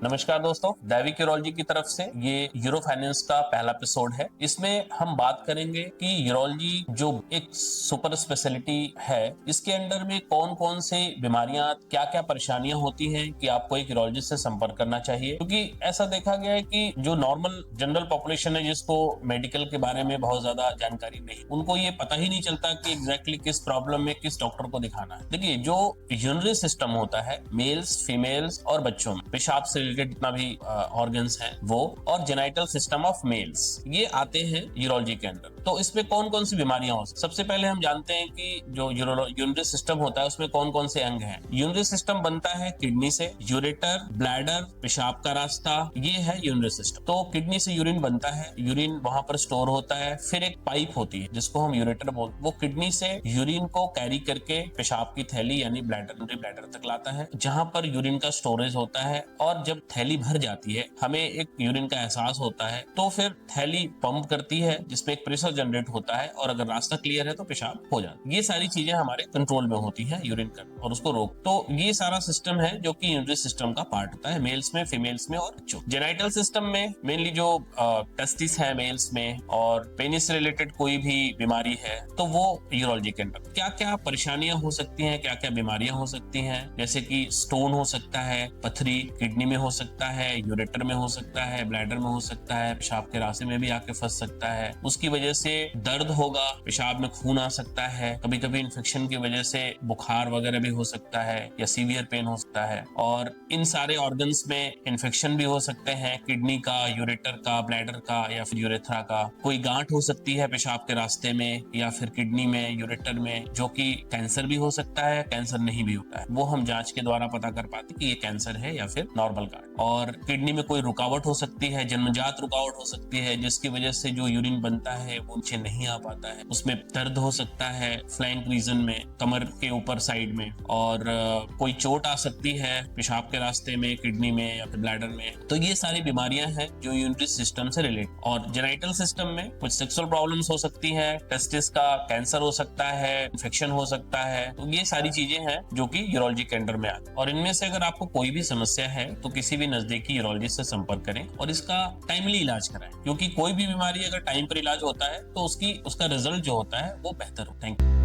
नमस्कार दोस्तों, दैविक यूरोलॉजी की तरफ से ये यूरो फाइनेंस का पहला एपिसोड है। इसमें हम बात करेंगे कि यूरोलॉजी जो एक सुपर स्पेशलिटी है, इसके अंडर में कौन कौन से बीमारियां, क्या क्या परेशानियां होती हैं कि आपको एक यूरोलॉजिस्ट से संपर्क करना चाहिए। क्योंकि ऐसा देखा गया है कि जो नॉर्मल जनरल पॉपुलेशन है, जिसको मेडिकल के बारे में बहुत ज्यादा जानकारी नहीं, उनको ये पता ही नहीं चलता कि एग्जैक्टली किस प्रॉब्लम में किस डॉक्टर को दिखाना है। देखिए, जो यूरिनरी सिस्टम होता है मेल्स, फीमेल्स और बच्चों में, पेशाब से रिलेटेड जितना भी ऑर्गन्स हैं वो, और जेनाइटल सिस्टम ऑफ मेल्स, ये आते हैं यूरोलॉजी के अंदर। तो इसमें कौन कौन सी बीमारियां हो सकती हैं? सबसे पहले हम जानते हैं कि जो यूरिनरी सिस्टम होता है उसमें कौन कौन से अंग हैं। यूरिनरी सिस्टम बनता है किडनी से, यूरेटर, ब्लैडर, पेशाब का रास्ता, ये है यूरिनरी सिस्टम। तो किडनी से यूरिन बनता है, यूरिन वहां पर स्टोर होता है, फिर एक पाइप होती है जिसको हम यूरेटर बोलते हैं, वो किडनी से यूरिन को कैरी करके पेशाब की थैली यानी ब्लैडर तक लाता है, जहां पर यूरिन का स्टोरेज होता है। और जब थैली भर जाती है, हमें एक यूरिन का एहसास होता है, तो फिर थैली पंप करती है जिसमें एक प्रेशर जनरेट होता है, और अगर रास्ता क्लियर है तो पेशाब हो जाता है। ये सारी चीजें हमारे कंट्रोल में होती है यूरिन का, और उसको रोक। तो ये सारा सिस्टम है जो कि यूरिनरी सिस्टम का पार्ट होता है, मेल्स में, फीमेल्स में और बच्चों। जेनाइटल सिस्टम में मेनली जो टेस्टिस है मेल्स में, और पेनिस से रिलेटेड कोई भी बीमारी है तो वो यूरोलॉजी के अंदर। क्या क्या परेशानियां हो सकती हैं, क्या क्या बीमारियां हो सकती हैं, जैसे कि स्टोन हो सकता है, पथरी किडनी में हो सकता है, यूरेटर में हो सकता है, ब्लैडर में हो सकता है, पेशाब के रास्ते में भी आके फंस सकता है, उसकी वजह से दर्द होगा, पेशाब में खून आ सकता है, कभी कभी इन्फेक्शन की वजह से बुखार वगैरह भी हो सकता है, या सीवियर पेन हो सकता है। और इन सारे ऑर्गन्स में इन्फेक्शन भी हो सकते हैं, किडनी का, यूरेटर का, ब्लैडर का या फिर यूरेथ्रा का। कोई गांठ हो सकती है पेशाब के रास्ते में या फिर किडनी में, यूरेटर में, जो कि कैंसर भी हो सकता है, कैंसर नहीं भी होता है, वो हम जांच के द्वारा पता कर पाते कि ये कैंसर है या फिर नॉर्मल गांठ। और किडनी में कोई रुकावट हो सकती है, जन्मजात रुकावट हो सकती है, जिसकी वजह से जो यूरिन बनता है वो नीचे नहीं आ पाता है, उसमें दर्द हो सकता है फ्लैंक रीजन में, कमर के ऊपर साइड में, और कोई चोट आ सकती है पेशाब के रास्ते में, किडनी में या फिर ब्लैडर में। तो ये सारी बीमारियां हैं जो यूरिनरी सिस्टम से रिलेटेड। और जेनाइटल सिस्टम में कुछ सेक्सुअल प्रॉब्लम्स हो सकती है, टेस्टिस का कैंसर हो सकता है, इन्फेक्शन हो सकता है। तो ये सारी चीजें हैं जो कि यूरोलॉजी के अंडर में आती है। और इनमें से अगर आपको कोई भी समस्या है तो किसी भी नजदीकी यूरोलॉजिस्ट से संपर्क करें और इसका टाइमली इलाज कराएं, क्योंकि कोई भी बीमारी अगर टाइम पर इलाज होता है तो उसका रिजल्ट जो होता है वो बेहतर होता है। Thank you.